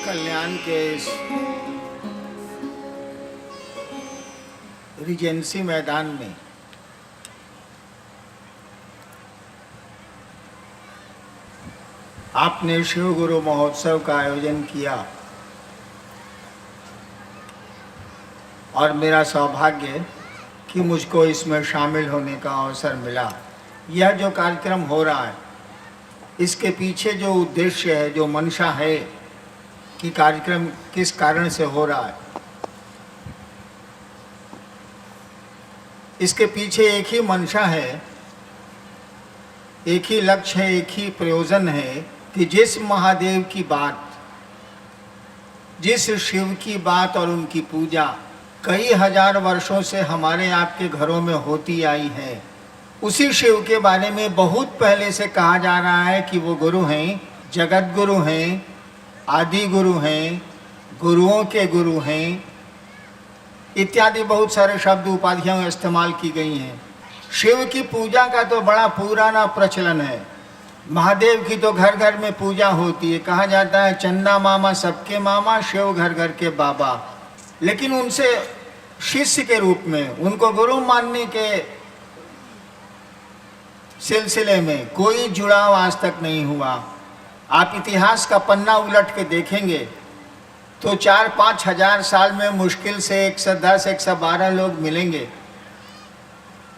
कल्याण के इस रीजेंसी मैदान में आपने शिव गुरु महोत्सव का आयोजन किया और मेरा सौभाग्य कि मुझको इसमें शामिल होने का अवसर मिला। यह जो कार्यक्रम हो रहा है, इसके पीछे जो उद्देश्य है, जो मंशा है कि कार्यक्रम किस कारण से हो रहा है, इसके पीछे एक ही मंशा है, एक ही लक्ष्य है, एक ही प्रयोजन है कि जिस महादेव की बात, जिस शिव की बात और उनकी पूजा कई हजार वर्षों से हमारे आपके घरों में होती आई है, उसी शिव के बारे में बहुत पहले से कहा जा रहा है कि वो गुरु हैं, जगत गुरु हैं, आदि गुरु हैं, गुरुओं के गुरु हैं, इत्यादि बहुत सारे शब्द उपाधियां इस्तेमाल की गई हैं। शिव की पूजा का तो बड़ा पुराना प्रचलन है। महादेव की तो घर घर में पूजा होती है। कहा जाता है चंदा मामा सबके मामा, शिव घर घर के बाबा। लेकिन उनसे शिष्य के रूप में, उनको गुरु मानने के सिलसिले में कोई जुड़ाव आज तक नहीं हुआ। आप इतिहास का पन्ना उलट के देखेंगे तो 4-5 हजार साल में मुश्किल से 110-112 लोग मिलेंगे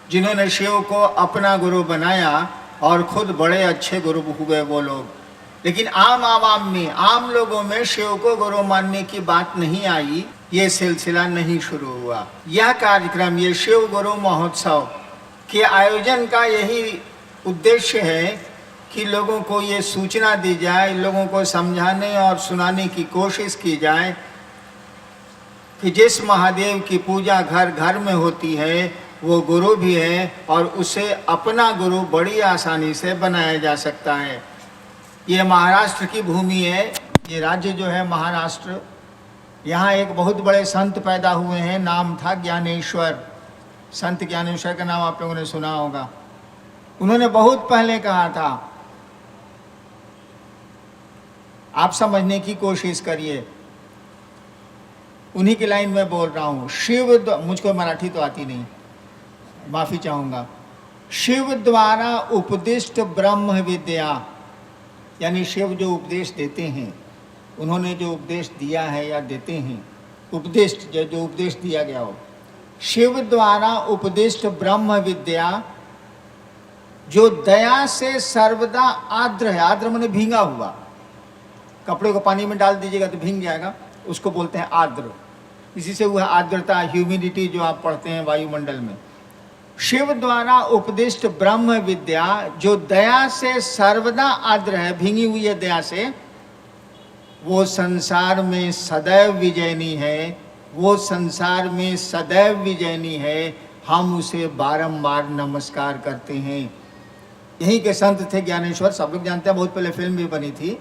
जिन्होंने शिव को अपना गुरु बनाया और खुद बड़े अच्छे गुरु हुए वो लोग। लेकिन आम आवाम में, आम लोगों में शिव को गुरु मानने की बात नहीं आई, ये सिलसिला नहीं शुरू हुआ। यह कार्यक्रम, ये शिव गुरु महोत्सव के आयोजन का यही उद्देश्य है कि लोगों को ये सूचना दी जाए, लोगों को समझाने और सुनाने की कोशिश की जाए कि जिस महादेव की पूजा घर घर में होती है वो गुरु भी है और उसे अपना गुरु बड़ी आसानी से बनाया जा सकता है। ये महाराष्ट्र की भूमि है, ये राज्य जो है महाराष्ट्र, यहाँ एक बहुत बड़े संत पैदा हुए हैं, नाम था ज्ञानेश्वर। संत ज्ञानेश्वर का नाम आप लोगों ने सुना होगा। उन्होंने बहुत पहले कहा था, आप समझने की कोशिश करिए, उन्हीं की लाइन में बोल रहा हूँ। शिव, मुझको मराठी तो आती नहीं, माफ़ी चाहूँगा। शिव द्वारा उपदिष्ट ब्रह्म विद्या, यानी शिव जो उपदेश देते हैं, उन्होंने जो उपदेश दिया है या देते हैं, उपदिष्ट जो उपदेश दिया गया हो, शिव द्वारा उपदिष्ट ब्रह्म विद्या जो दया से सर्वदा आर्द्र है। आर्द्र माने भींगा हुआ, कपड़े को पानी में डाल दीजिएगा तो भींग जाएगा, उसको बोलते हैं आर्द्र। इसी से वह आर्द्रता, ह्यूमिडिटी जो आप पढ़ते हैं वायुमंडल में। शिव द्वारा उपदिष्ट ब्रह्म विद्या जो दया से सर्वदा आर्द्र है, भींगी हुई है दया से, वो संसार में सदैव विजयनी है, वो संसार में सदैव विजयनी है। हम उसे बारंबार नमस्कार करते हैं। यहीं के संत थे ज्ञानेश्वर, सब लोग जानते हैं, बहुत पहले फिल्म भी बनी थी।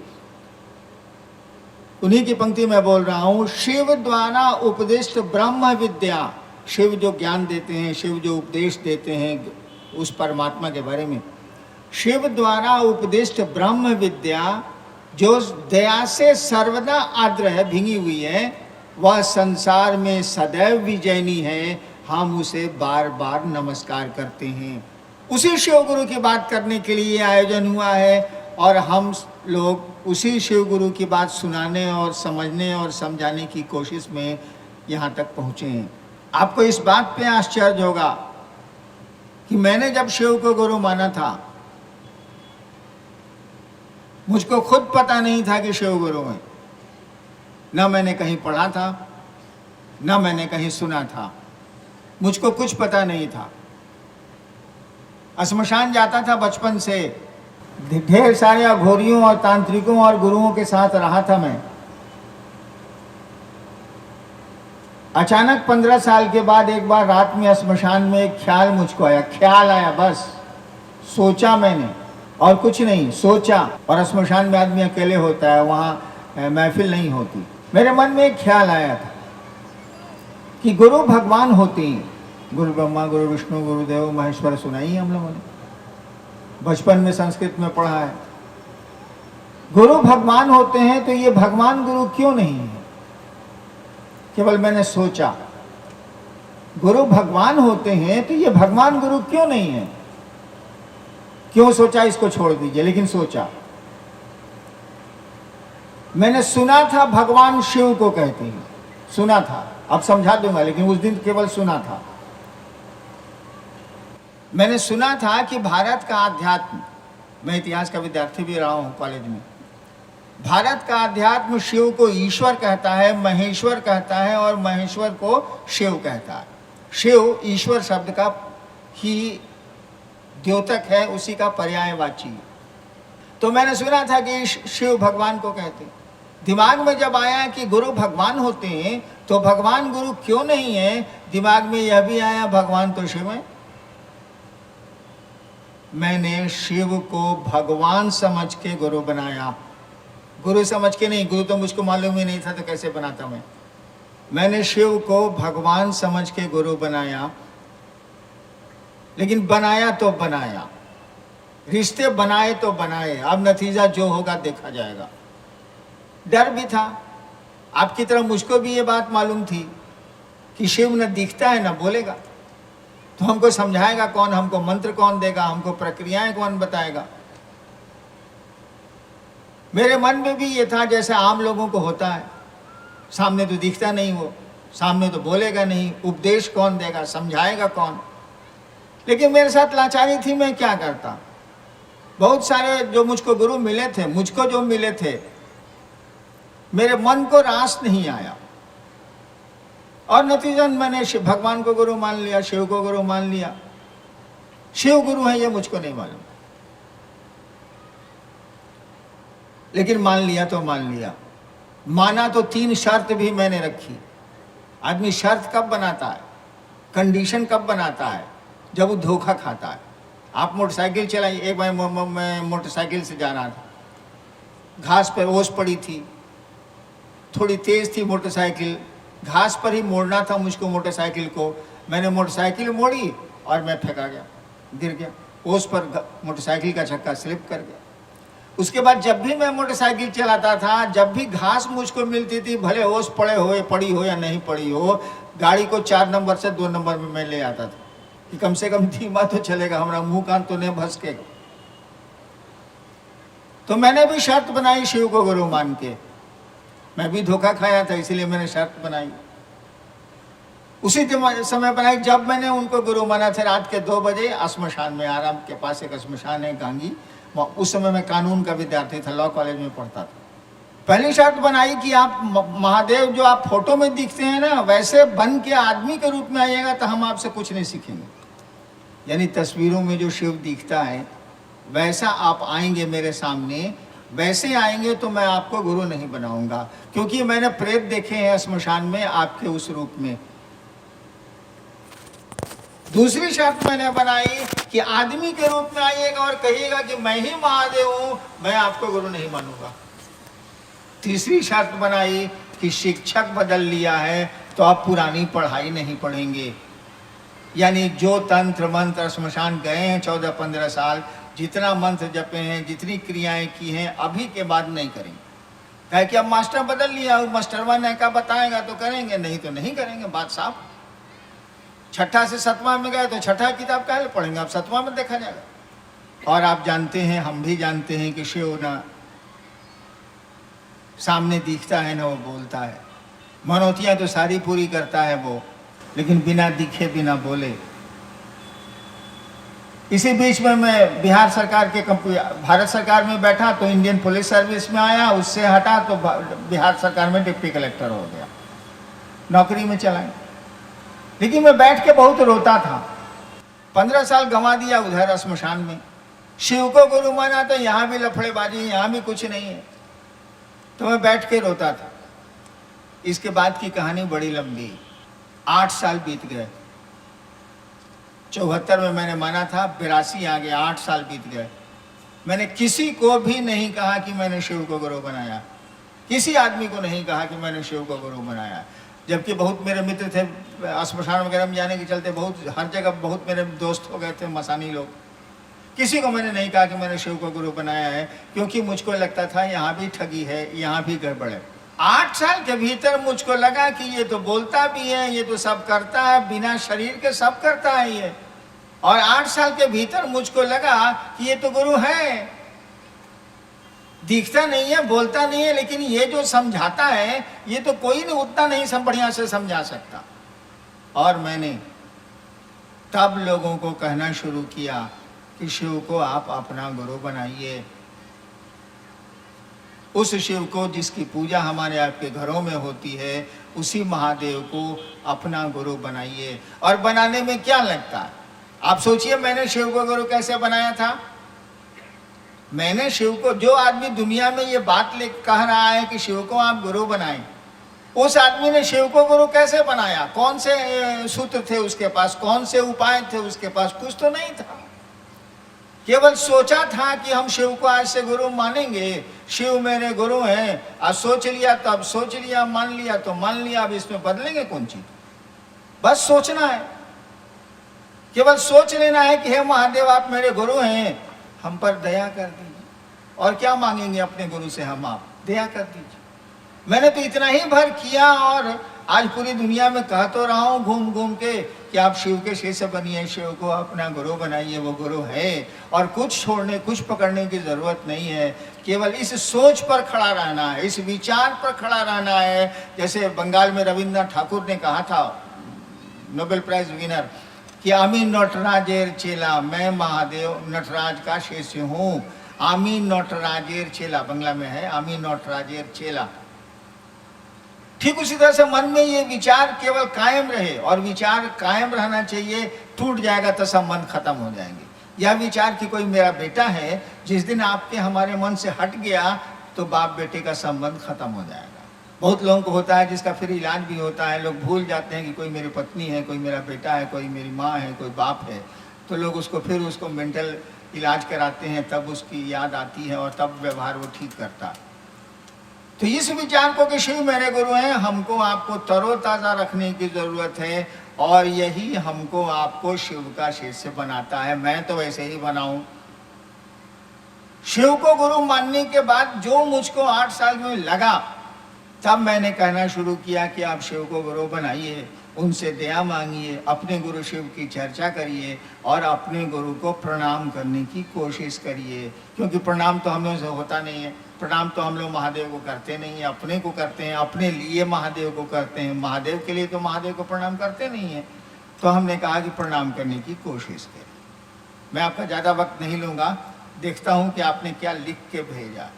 उन्हीं की पंक्ति में बोल रहा हूँ। शिव द्वारा उपदिष्ट ब्रह्म विद्या, शिव जो ज्ञान देते हैं, शिव जो उपदेश देते हैं उस परमात्मा के बारे में, शिव द्वारा उपदिष्ट ब्रह्म विद्या जो दया से सर्वदा आर्द्र है, भींगी हुई है, वह संसार में सदैव विजयनी है। हम उसे बार बार नमस्कार करते हैं। उसी शिव गुरु की बात करने के लिए आयोजन हुआ है और हम लोग उसी शिव गुरु की बात सुनाने और समझने और समझाने की कोशिश में यहाँ तक पहुँचे हैं। आपको इस बात पे आश्चर्य होगा कि मैंने जब शिव को गुरु माना था, मुझको खुद पता नहीं था कि शिव गुरु हैं। न मैंने कहीं पढ़ा था, न मैंने कहीं सुना था, मुझको कुछ पता नहीं था। श्मशान जाता था बचपन से, ढेर सारे अघोरियों और तांत्रिकों और गुरुओं के साथ रहा था मैं। अचानक 15 साल के बाद एक बार रात में स्मशान में एक ख्याल मुझको आया, ख्याल आया, बस सोचा मैंने और कुछ नहीं, सोचा। और स्मशान में आदमी अकेले होता है, वहाँ महफिल नहीं होती। मेरे मन में एक ख्याल आया था कि गुरु भगवान होते हैं, गुरु ब्रह्मा गुरु विष्णु गुरुदेव महेश्वर, सुना ही हम लोगों ने, बचपन में संस्कृत में पढ़ा है। गुरु भगवान होते हैं तो ये भगवान गुरु क्यों नहीं है? केवल मैंने सोचा, गुरु भगवान होते हैं तो ये भगवान गुरु क्यों नहीं है? क्यों सोचा इसको छोड़ दीजिए, लेकिन सोचा। मैंने सुना था भगवान शिव को कहते हैं, सुना था, अब समझा दूंगा, लेकिन उस दिन केवल सुना था। मैंने सुना था कि भारत का अध्यात्म, मैं इतिहास का विद्यार्थी भी रहा हूं कॉलेज में, भारत का अध्यात्म शिव को ईश्वर कहता है, महेश्वर कहता है, और महेश्वर को शिव कहता है। शिव ईश्वर शब्द का ही द्योतक है, उसी का पर्यायवाची। तो मैंने सुना था कि शिव भगवान को कहते। दिमाग में जब आया कि गुरु भगवान होते हैं तो भगवान गुरु क्यों नहीं है, दिमाग में यह भी आया भगवान तो शिव है। मैंने शिव को भगवान समझ के गुरु बनाया, गुरु समझ के नहीं, गुरु तो मुझको मालूम ही नहीं था तो कैसे बनाता मैं। मैंने शिव को भगवान समझ के गुरु बनाया, लेकिन बनाया तो बनाया, रिश्ते बनाए तो बनाए, अब नतीजा जो होगा देखा जाएगा। डर भी था, आपकी तरह मुझको भी ये बात मालूम थी कि शिव न दिखता है न बोलेगा, तो हमको समझाएगा कौन, हमको मंत्र कौन देगा, हमको प्रक्रियाएं कौन बताएगा। मेरे मन में भी ये था जैसे आम लोगों को होता है, सामने तो दिखता नहीं वो, सामने तो बोलेगा नहीं, उपदेश कौन देगा, समझाएगा कौन। लेकिन मेरे साथ लाचारी थी, मैं क्या करता। बहुत सारे जो मुझको गुरु मिले थे, मुझको जो मिले थे, मेरे मन को रास नहीं आया, और नतीजन मैंने शिव भगवान को गुरु मान लिया, शिव को गुरु मान लिया। शिव गुरु है ये मुझको नहीं मालूम, लेकिन मान लिया तो मान लिया। माना तो 3 शर्त भी मैंने रखी। आदमी शर्त कब बनाता है, कंडीशन कब बनाता है, जब वो धोखा खाता है। आप मोटरसाइकिल चलाइए, एक बार मैं मोटरसाइकिल से जा रहा था, घास पर ओस पड़ी थी, थोड़ी तेज थी मोटरसाइकिल, घास पर ही मोड़ना था मुझको मोटरसाइकिल को। मैंने मोटरसाइकिल मोड़ी और मैं फेंका गया, गिर गया ओस पर, मोटरसाइकिल का चक्का स्लिप कर गया। उसके बाद जब भी मैं मोटरसाइकिल चलाता था, जब भी घास मुझको मिलती थी, भले ओस पड़ी हो या नहीं पड़ी हो, गाड़ी को 4 नंबर से 2 नंबर में मैं ले आता था कि कम से कम धीमा तो चलेगा, हमारा मुंह कान तो नहीं भसकेगा। तो मैंने भी शर्त बनाई शिव को गुरु मान के। मैं भी धोखा खाया था, इसीलिए मैंने शर्त बनाई। उसी समय बनाई जब मैंने उनको गुरु माना था, रात के 2 बजे श्मशान में, आराम के पास एक श्मशान है गांगी, उस समय मैं कानून का विद्यार्थी था, लॉ कॉलेज में पढ़ता था। पहली शर्त बनाई कि आप महादेव जो आप फोटो में दिखते हैं ना, वैसे बन के आदमी के रूप में आइएगा तो हम आपसे कुछ नहीं सीखेंगे। यानी तस्वीरों में जो शिव दिखता है वैसा आप आएंगे मेरे सामने, वैसे आएंगे तो मैं आपको गुरु नहीं बनाऊंगा, क्योंकि मैंने प्रेत देखे हैं श्मशान में आपके उस रूप में। दूसरी शर्त मैंने बनाई कि आदमी के रूप में आइएगा और कहिएगा कि मैं ही महादेव हूं, मैं आपको गुरु नहीं मानूंगा। तीसरी शर्त बनाई कि शिक्षक बदल लिया है तो आप पुरानी पढ़ाई नहीं पढ़ेंगे। यानी जो तंत्र मंत्र श्मशान गए हैं 14-15 साल, जितना मंत्र जपे हैं, जितनी क्रियाएं की हैं, अभी के बाद नहीं करेंगे। कहे कि अब मास्टर बदल लिया, मास्टरवा ने का बताएगा तो करेंगे, नहीं तो नहीं करेंगे, बात साफ। 6ठा से 7वां में गए तो 6ठा किताब काहे पढ़ेंगे, अब 7वां में देखा जाएगा। और आप जानते हैं, हम भी जानते हैं कि शिव ना सामने दिखता है ना वो बोलता है। मनौतियाँ तो सारी पूरी करता है वो, लेकिन बिना दिखे बिना बोले। इसी बीच में मैं बिहार सरकार के भारत सरकार में बैठा तो इंडियन पुलिस सर्विस में आया, उससे हटा तो बिहार सरकार में डिप्टी कलेक्टर हो गया, नौकरी में चला। लेकिन मैं बैठ के बहुत रोता था। 15 साल गंवा दिया उधर श्मशान में। शिव को गुरु माना तो यहाँ भी लफड़ेबाजी, यहाँ भी कुछ नहीं है, तो मैं बैठ के रोता था। इसके बाद की कहानी बड़ी लंबी। 8 साल बीत गए। 74 में मैंने माना था, 82 आ गया, 8 साल बीत गए। मैंने किसी को भी नहीं कहा कि मैंने शिव को गुरु बनाया, किसी आदमी को नहीं कहा कि मैंने शिव को गुरु बनाया। जबकि बहुत मेरे मित्र थे, स्मशान वगैरह में जाने के चलते बहुत हर जगह बहुत मेरे दोस्त हो गए थे मसानी लोग। किसी को मैंने नहीं कहा कि मैंने शिव को गुरु बनाया है, क्योंकि मुझको लगता था यहाँ भी ठगी है, यहाँ भी गड़बड़ है। 8 साल के भीतर मुझको लगा कि ये तो बोलता भी है, ये तो सब करता है, बिना शरीर के सब करता है ये। और 8 साल के भीतर मुझको लगा कि ये तो गुरु है, दिखता नहीं है, बोलता नहीं है, लेकिन ये जो समझाता है ये तो कोई नहीं उतना नहीं सब बढ़िया से समझा सकता। और मैंने तब लोगों को कहना शुरू किया कि शिव को आप अपना गुरु बनाइए। उस शिव को जिसकी पूजा हमारे आपके घरों में होती है, उसी महादेव को अपना गुरु बनाइए। और बनाने में क्या लगता है? आप सोचिए, मैंने शिव को गुरु कैसे बनाया था। मैंने शिव को, जो आदमी दुनिया में ये बात कह रहा है कि शिव को आप गुरु बनाएं, उस आदमी ने शिव को गुरु कैसे बनाया? कौन से सूत्र थे उसके पास, कौन से उपाय थे उसके पास? कुछ तो नहीं था। केवल सोचा था कि हम शिव को आज से गुरु मानेंगे, शिव मेरे गुरु हैं। आज सोच लिया तो अब सोच लिया, मान लिया तो मान लिया, अब इसमें बदलेंगे कौन चीज? बस सोचना है, केवल सोच लेना है कि हे महादेव आप मेरे गुरु हैं, हम पर दया कर दीजिए। और क्या मांगेंगे अपने गुरु से हम? आप दया कर दीजिए। मैंने तो इतना ही भर किया, और आज पूरी दुनिया में कह तो रहा हूँ घूम घूम के कि आप शिव के शिष्य बनिए, शिव को अपना गुरु बनाइए, वो गुरु है। और कुछ छोड़ने, कुछ पकड़ने की जरूरत नहीं है, केवल इस सोच पर खड़ा रहना है, इस विचार पर खड़ा रहना है। जैसे बंगाल में रविंद्रनाथ ठाकुर ने कहा था, नोबेल प्राइज विनर, कि आमी नटराजेर चेला, मैं महादेव नटराज का शिष्य हूँ। आमी नटराजेर चेला, बंगला में है, आमी नटराजेर चेला। ठीक उसी तरह से मन में ये विचार केवल कायम रहे, और विचार कायम रहना चाहिए। टूट जाएगा तो सब मन खत्म हो जाएंगे। यह विचार कि कोई मेरा बेटा है, जिस दिन आपके हमारे मन से हट गया तो बाप बेटे का संबंध खत्म हो जाएगा। बहुत लोगों को होता है, जिसका फिर इलाज भी होता है। लोग भूल जाते हैं कि कोई मेरी पत्नी है, कोई मेरा बेटा है, कोई मेरी माँ है, कोई बाप है, तो लोग उसको मेंटल इलाज कराते हैं, तब उसकी याद आती है और तब व्यवहार वो ठीक करता है। तो इस विचार को कि शिव मेरे गुरु हैं, हमको आपको तरोताज़ा रखने की ज़रूरत है, और यही हमको आपको शिव का शिष्य बनाता है। मैं तो वैसे ही बनाऊं। शिव को गुरु मानने के बाद जो मुझको 8 साल में लगा, तब मैंने कहना शुरू किया कि आप शिव को गुरु बनाइए, उनसे दया मांगिए, अपने गुरु शिव की चर्चा करिए, और अपने गुरु को प्रणाम करने की कोशिश करिए। क्योंकि प्रणाम तो हम लोगों से होता नहीं है, प्रणाम तो हम लोग महादेव को करते नहीं हैं, अपने को करते हैं, अपने लिए महादेव को करते हैं। महादेव के लिए तो महादेव को प्रणाम करते नहीं हैं। तो हमने कहा कि प्रणाम करने की कोशिश करें। मैं आपका ज़्यादा वक्त नहीं लूँगा, देखता हूँ कि आपने क्या लिख के भेजा।